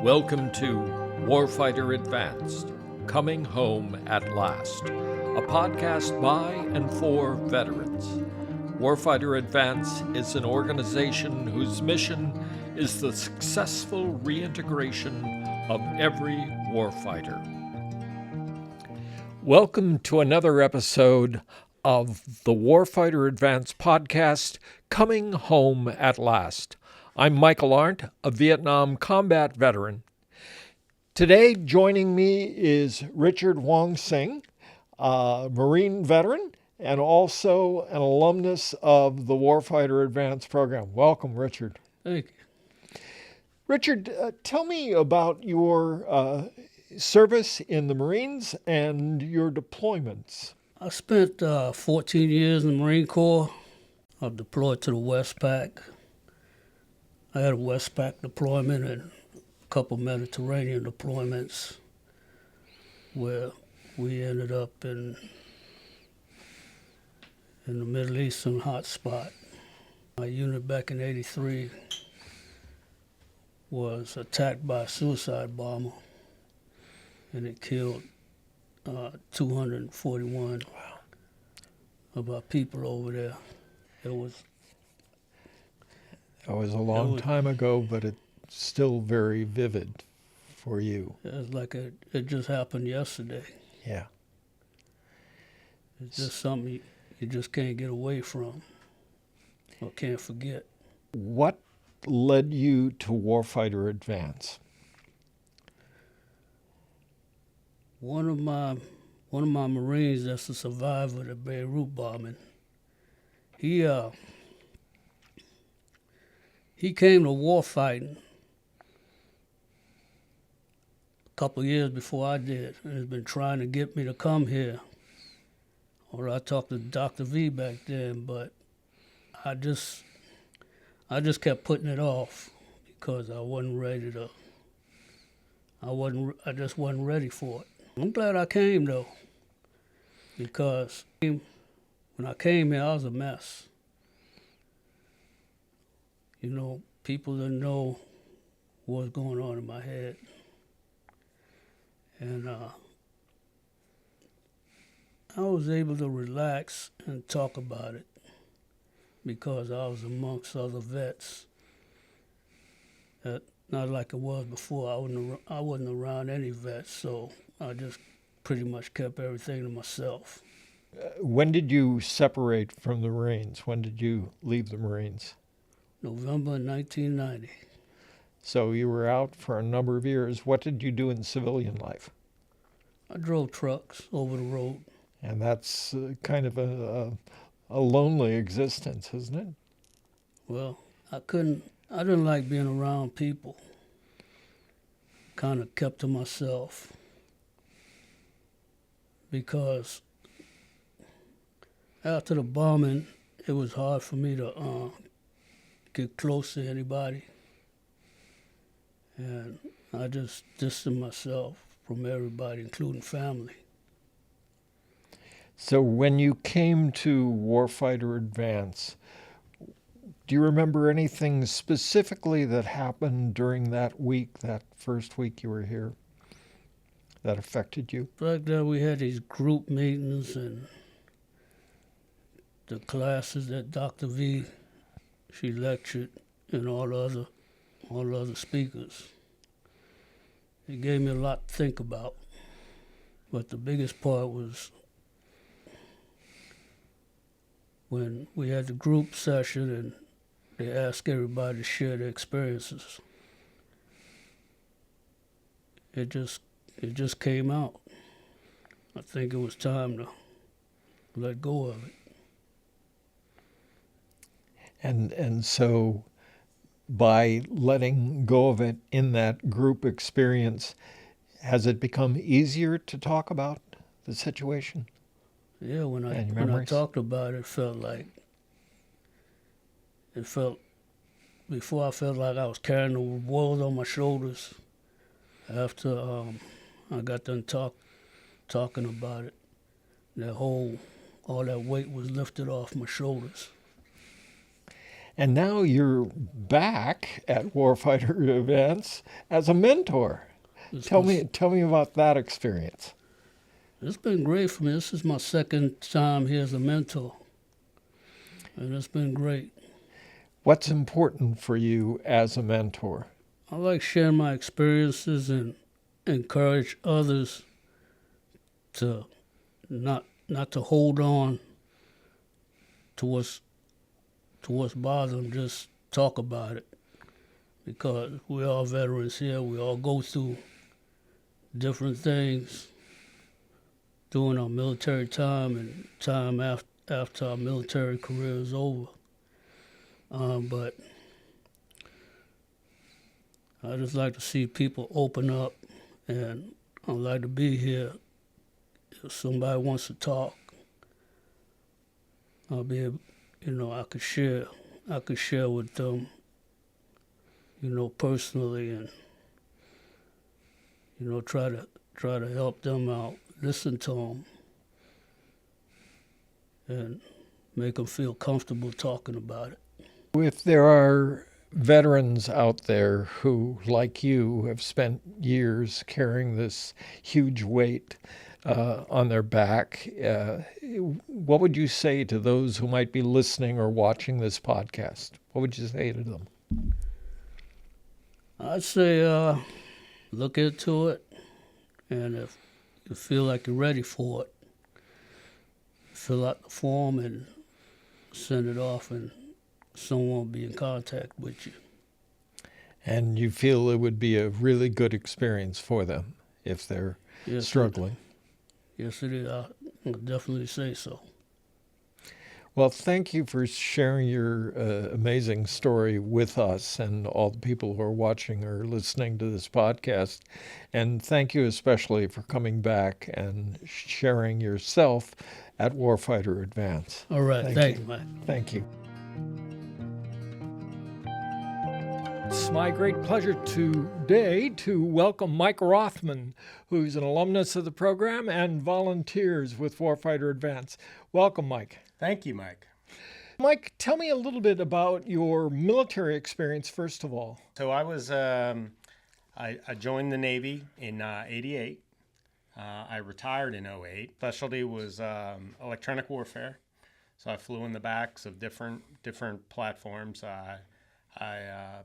Welcome to Warfighter Advance, Coming Home at Last, a podcast by and for veterans. Warfighter Advance is an organization whose mission is the successful reintegration of every warfighter. Welcome to another episode of the Warfighter Advance podcast, Coming Home at Last. I'm Michael Arndt, a Vietnam combat veteran. Today, joining me is Richard Wong Sing, a Marine veteran and also an alumnus of the Warfighter Advance program. Welcome, Richard. Thank you. Richard, tell me about your service in the Marines and your deployments. I spent 14 years in the Marine Corps. I've deployed to the Westpac. I had a Westpac deployment and a couple Mediterranean deployments where we ended up in the Middle Eastern hotspot. My unit back in '83 was attacked by a suicide bomber, and it killed 241 of our people over there. It was a long time ago, but it's still very vivid for you. It's like it just happened yesterday. Yeah. It's just something you just can't get away from or can't forget. What led you to Warfighter Advance? One of my Marines that's a survivor of the Beirut bombing, he came to war fighting a couple of years before I did, and has been trying to get me to come here. Or I talked to Dr. V back then, but I just kept putting it off because I wasn't ready to. I just wasn't ready for it. I'm glad I came though, because when I came here, I was a mess. You know, people didn't know what was going on in my head. And I was able to relax and talk about it because I was amongst other vets. Not like it was before. I wasn't around any vets, so I just pretty much kept everything to myself. When did you separate from the Marines? When did you leave the Marines? November 1990. So you were out for a number of years. What did you do in civilian life? I drove trucks over the road. And that's kind of a lonely existence, isn't it? Well, I didn't like being around people. Kind of kept to myself because after the bombing, it was hard for me to get close to anybody. And I just distanced myself from everybody, including family. So when you came to Warfighter Advance, do you remember anything specifically that happened during that week, that first week you were here, that affected you? Back then we had these group meetings and the classes that Dr. V, she lectured, and all the other speakers. It gave me a lot to think about. But the biggest part was when we had the group session and they asked everybody to share their experiences. It just came out. I think it was time to let go of it. And so by letting go of it in that group experience, has it become easier to talk about the situation? Yeah, when I talked about it, before I felt like I was carrying the world on my shoulders. After I got done talking about it, all that weight was lifted off my shoulders. And now you're back at Warfighter Advance as a mentor. Tell me about that experience. It's been great for me. This is my second time here as a mentor, and it's been great. What's important for you as a mentor? I like sharing my experiences and encourage others to not to hold on to what's bothering them. Just talk about it, because we're all veterans here. We all go through different things during our military time and time after our military career is over. But I just like to see people open up, and I like to be here. If somebody wants to talk, I'll be able, I could share with them, personally, and try to help them out, listen to them, and make them feel comfortable talking about it. If there are veterans out there who, like you, have spent years carrying this huge weight on their back, what would you say to those who might be listening or watching this podcast? What would you say to them? I'd say look into it, and if you feel like you're ready for it, fill out the form and send it off, and someone will be in contact with you. And you feel it would be a really good experience for them if they're struggling? Yes, it is. I'll definitely say so. Well, thank you for sharing your amazing story with us and all the people who are watching or listening to this podcast. And thank you especially for coming back and sharing yourself at Warfighter Advance. All right. Thank you, Mike. Thank you. It's my great pleasure today to welcome Mike Rothman, who's an alumnus of the program and volunteers with Warfighter Advance. Welcome, Mike. Thank you, Mike. Mike, tell me a little bit about your military experience, first of all. So I was, I joined the Navy in '88. I retired in '08. Specialty was electronic warfare. So I flew in the backs of different platforms. I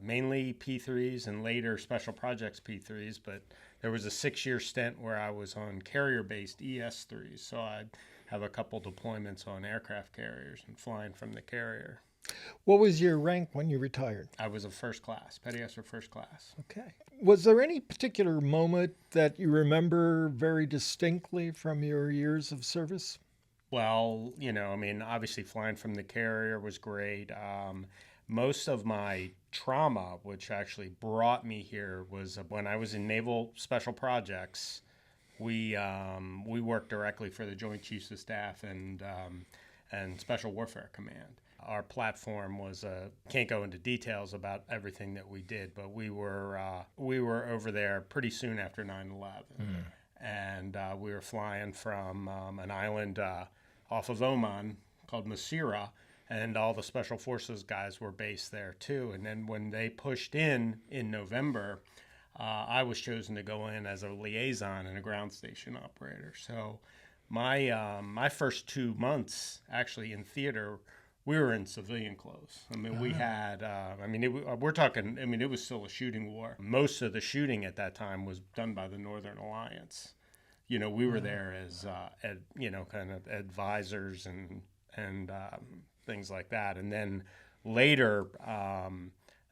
mainly P3s and later special projects P3s, but there was a 6-year stint where I was on carrier-based ES3s. So I'd have a couple deployments on aircraft carriers and flying from the carrier. What was your rank when you retired? I was a first class, petty officer first class. Okay. Was there any particular moment that you remember very distinctly from your years of service? Well, obviously flying from the carrier was great. Most of my trauma, which actually brought me here, was when I was in Naval Special Projects. We worked directly for the Joint Chiefs of Staff and Special Warfare Command. Our platform was can't go into details about everything that we did, but we were over there pretty soon after 9/11, and we were flying from an island off of Oman called Masira. And all the Special Forces guys were based there too. And then when they pushed in November, I was chosen to go in as a liaison and a ground station operator. So my first 2 months actually in theater, we were in civilian clothes. I mean, we had, it was still a shooting war. Most of the shooting at that time was done by the Northern Alliance. We were there as, kind of advisors and things like that. And then later,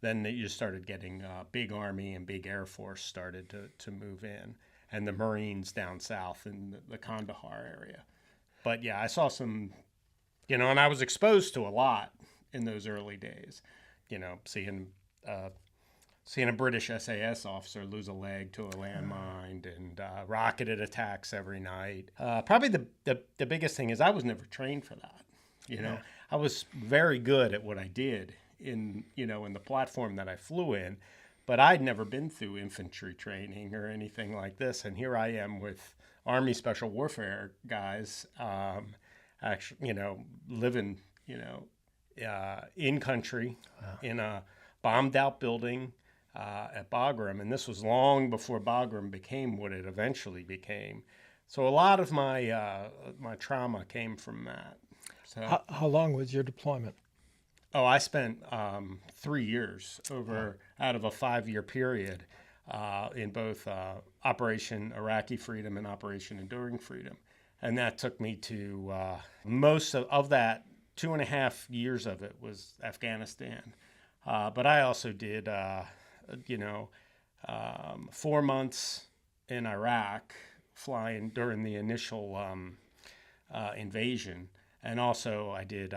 then you started getting big Army and big Air Force started to move in, and the Marines down south in the Kandahar area. But yeah, I saw some, and I was exposed to a lot in those early days, seeing a British SAS officer lose a leg to a landmine and rocketed attacks every night. Probably the biggest thing is I was never trained for that. I was very good at what I did in the platform that I flew in, but I'd never been through infantry training or anything like this. And here I am with Army Special Warfare guys, actually, living, in country in a bombed out building at Bagram. And this was long before Bagram became what it eventually became. So a lot of my my trauma came from that. So How long was your deployment? I spent 3 years out of a 5-year period in both Operation Iraqi Freedom and Operation Enduring Freedom. And that took me to most of that, 2.5 years of it was Afghanistan. But I also did, 4 months in Iraq, flying during the initial invasion. And also I did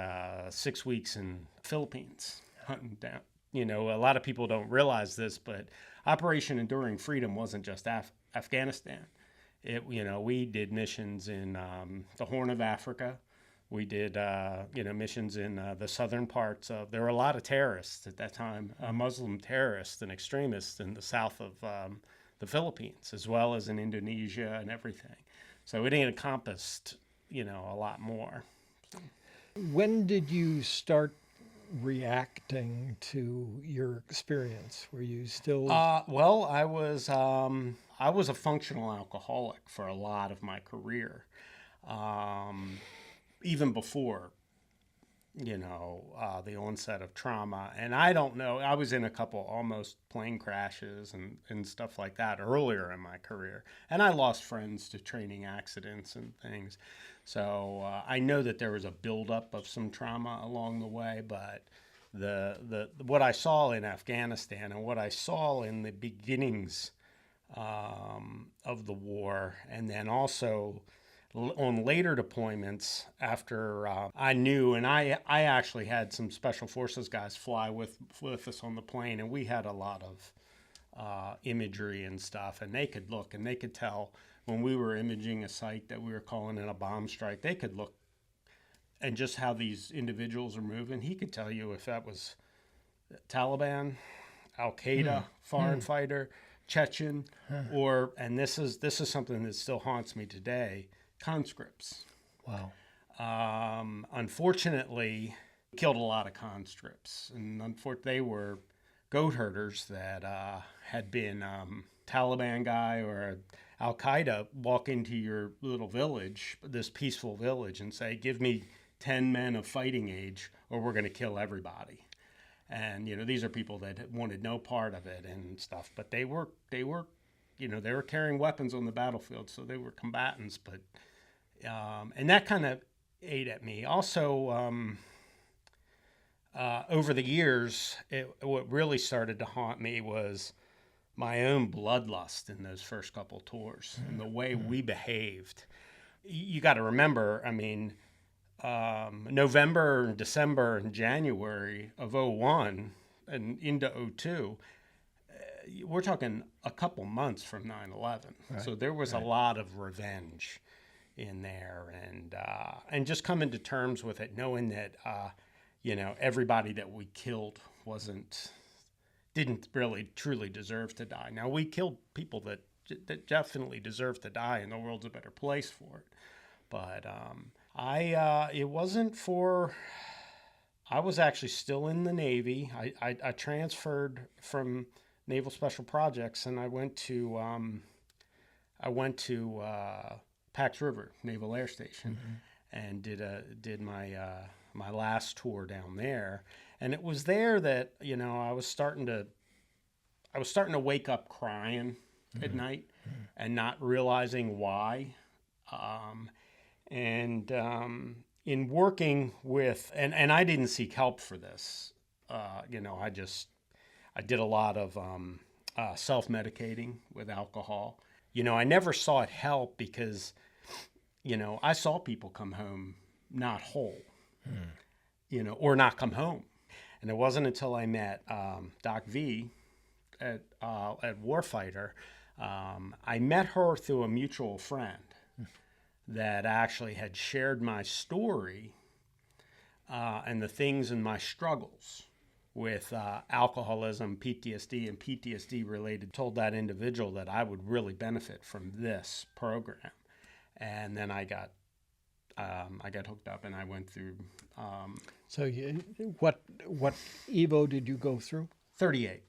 6 weeks in Philippines, hunting down. A lot of people don't realize this, but Operation Enduring Freedom wasn't just Afghanistan. We did missions in the Horn of Africa. We did, missions in the southern parts of. There were a lot of terrorists at that time, Muslim terrorists and extremists in the south of the Philippines, as well as in Indonesia and everything. So it encompassed, a lot more. When did you start reacting to your experience? Were you still? Well, I was a functional alcoholic for a lot of my career, even before, the onset of trauma. And I don't know, I was in a couple almost plane crashes and stuff like that earlier in my career. And I lost friends to training accidents and things. So I know that there was a buildup of some trauma along the way, but the what I saw in Afghanistan and what I saw in the beginnings of the war, and then also on later deployments after I knew, and I actually had some special forces guys fly with us on the plane, and we had a lot of imagery and stuff, and they could look and they could tell when we were imaging a site that we were calling in a bomb strike. They could look, and just how these individuals are moving, he could tell you if that was Taliban, Al-Qaeda, foreign fighter, Chechen, or, and this is something that still haunts me today, conscripts. Wow. Unfortunately, killed a lot of conscripts, and they were goat herders that had been Taliban guy or Al-Qaeda walk into your little village, this peaceful village, and say, give me 10 men of fighting age or we're going to kill everybody. And, these are people that wanted no part of it and stuff, but they were carrying weapons on the battlefield, so they were combatants. But, and that kind of ate at me. Also, over the years, what really started to haunt me was my own bloodlust in those first couple tours and the way we behaved. You got to remember, November and December and January of 2001 and into 2002, we're talking a couple months from 9/11. Right. So there was a lot of revenge in there, and just coming to terms with it, knowing that, everybody that we killed didn't really truly deserve to die. Now, we killed people that definitely deserve to die, and the world's a better place for it. But it wasn't for. I was actually still in the Navy. I transferred from Naval Special Projects, and I went to Pax River Naval Air Station, and did my last tour down there. And it was there that I was starting to wake up crying at night and not realizing why. In working with, and I didn't seek help for this, I did a lot of self-medicating with alcohol. I never sought help because, I saw people come home not whole, or not come home. And it wasn't until I met Doc V at Warfighter, I met her through a mutual friend that actually had shared my story and the things and my struggles with alcoholism, PTSD, and PTSD related. Told that individual that I would really benefit from this program. And then I I got hooked up and I went through So what Evo did you go through? 38.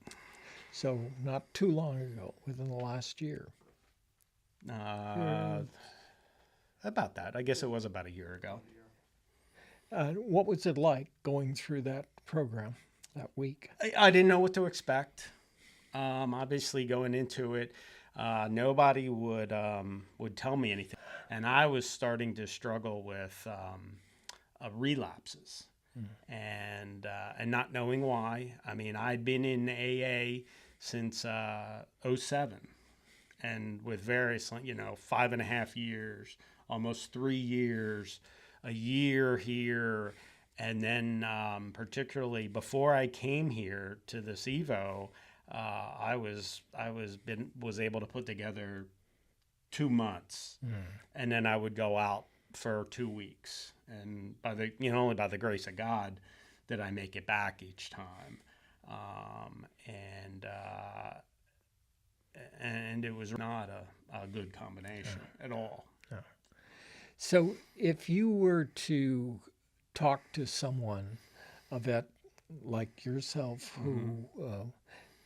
So not too long ago, within the last year. About that. I guess it was about a year ago. What was it like going through that program that week? I didn't know what to expect. Obviously, going into it, nobody would tell me anything, and I was starting to struggle with relapses, and not knowing why. I mean, I'd been in AA since '07, and with various, 5.5 years, almost 3 years, a year here. And then particularly before I came here to this Evo, I was able to put together 2 months, and then I would go out for 2 weeks. And only by the grace of God did I make it back each time. And it was not a good combination at all. So if you were to talk to someone, a vet like yourself who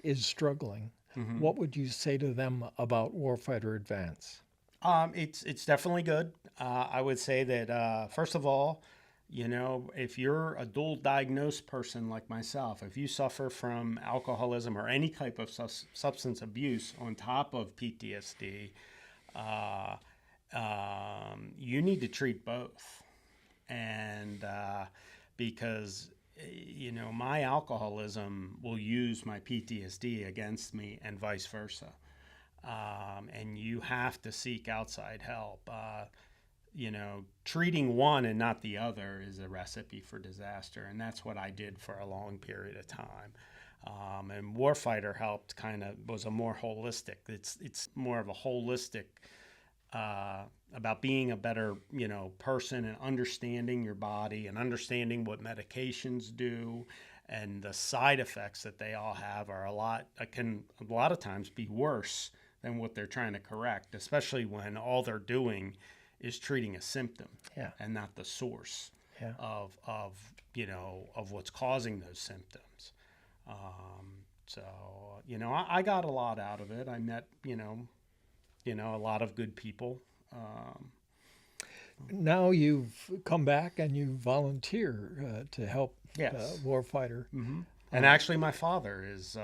is struggling, what would you say to them about Warfighter Advance? It's definitely good. I would say that first of all, if you're a dual diagnosed person like myself, if you suffer from alcoholism or any type of substance abuse on top of PTSD, you need to treat both. And because my alcoholism will use my PTSD against me and vice versa. And you have to seek outside help. Treating one and not the other is a recipe for disaster. And that's what I did for a long period of time. And Warfighter helped was a more holistic. It's more of a holistic about being a better, person and understanding your body and understanding what medications do, and the side effects that they all have can a lot of times be worse than what they're trying to correct, especially when all they're doing is treating a symptom and not the source of what's causing those symptoms. I got a lot out of it. I met, a lot of good people. Now you've come back and you volunteer to help Warfighter. And actually, my father is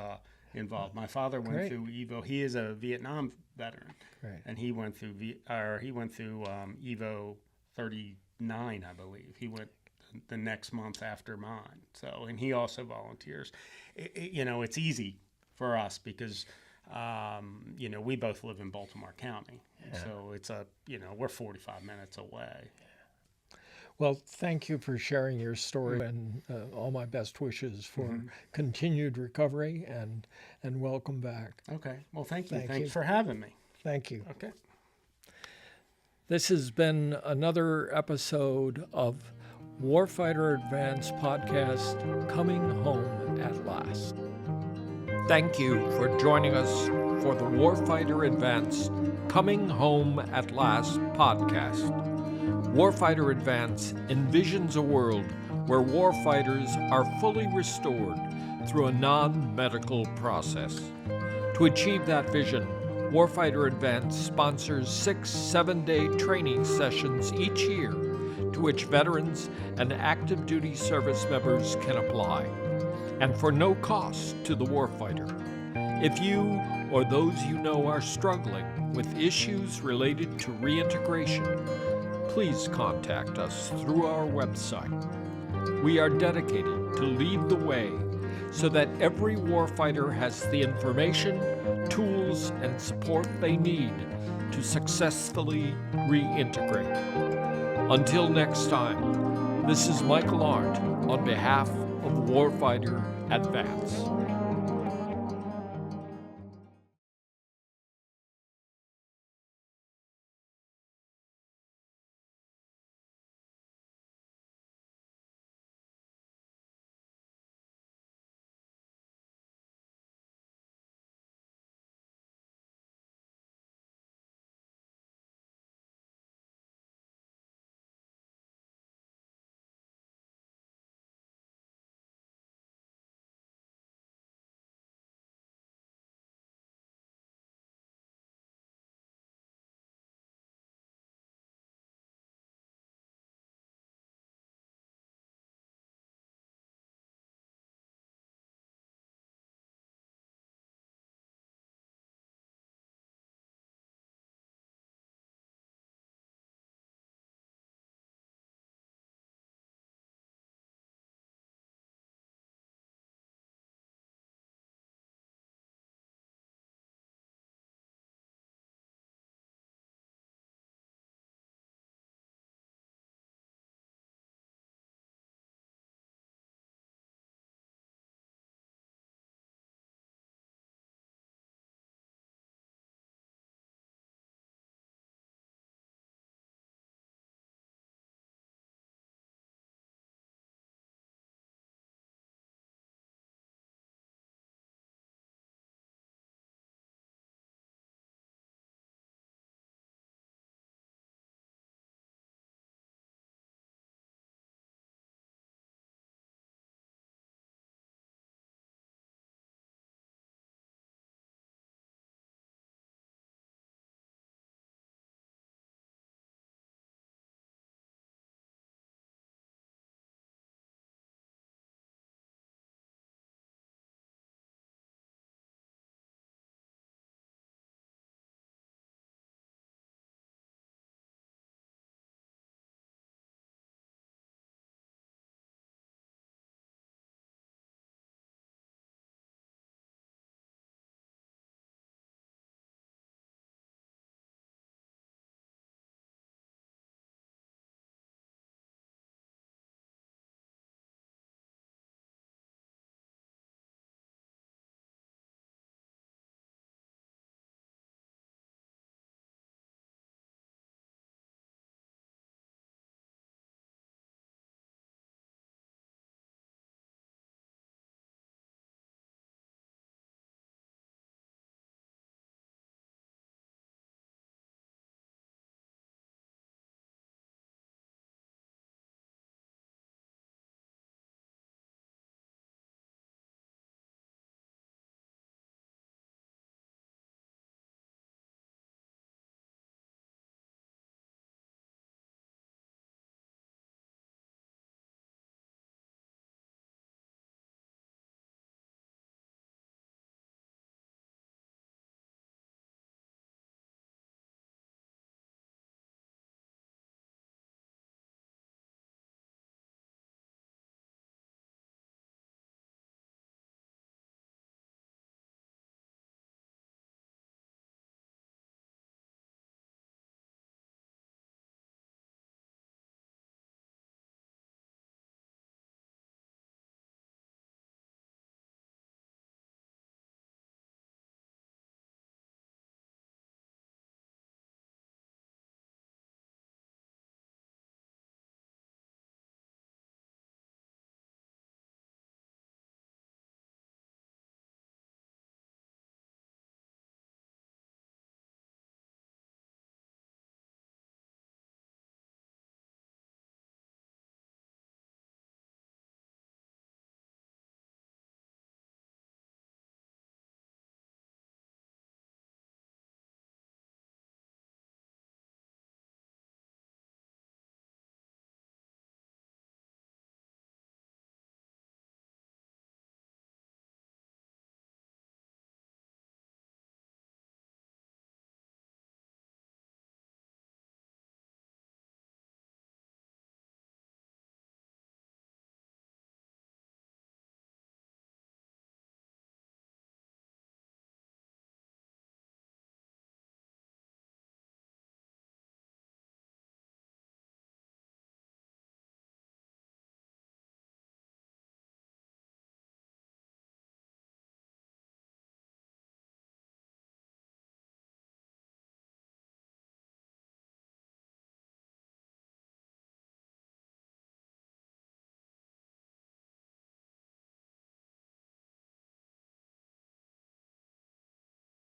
involved. My father went Great. through Evo. He is a Vietnam veteran, Great. and he went through Evo 39, I believe. He went the next month after mine. So, and he also volunteers. It's easy for us because we both live in Baltimore County. So it's we're 45 minutes away. Well, thank you for sharing your story, and all my best wishes for continued recovery and welcome back. Okay. Well, thank you. Thank Thanks you. for having me. Thank you. Okay. This has been another episode of Warfighter Advance podcast, Coming Home at Last. Thank you for joining us for the Warfighter Advance Coming Home at Last podcast. Warfighter Advance envisions a world where warfighters are fully restored through a non-medical process. To achieve that vision, Warfighter Advance sponsors 6 7-day training sessions each year to which veterans and active duty service members can apply, and for no cost to the warfighter. If you or those you know are struggling with issues related to reintegration, please contact us through our website. We are dedicated to lead the way so that every warfighter has the information, tools, and support they need to successfully reintegrate. Until next time, this is Michael Arndt on behalf of Warfighter Advance.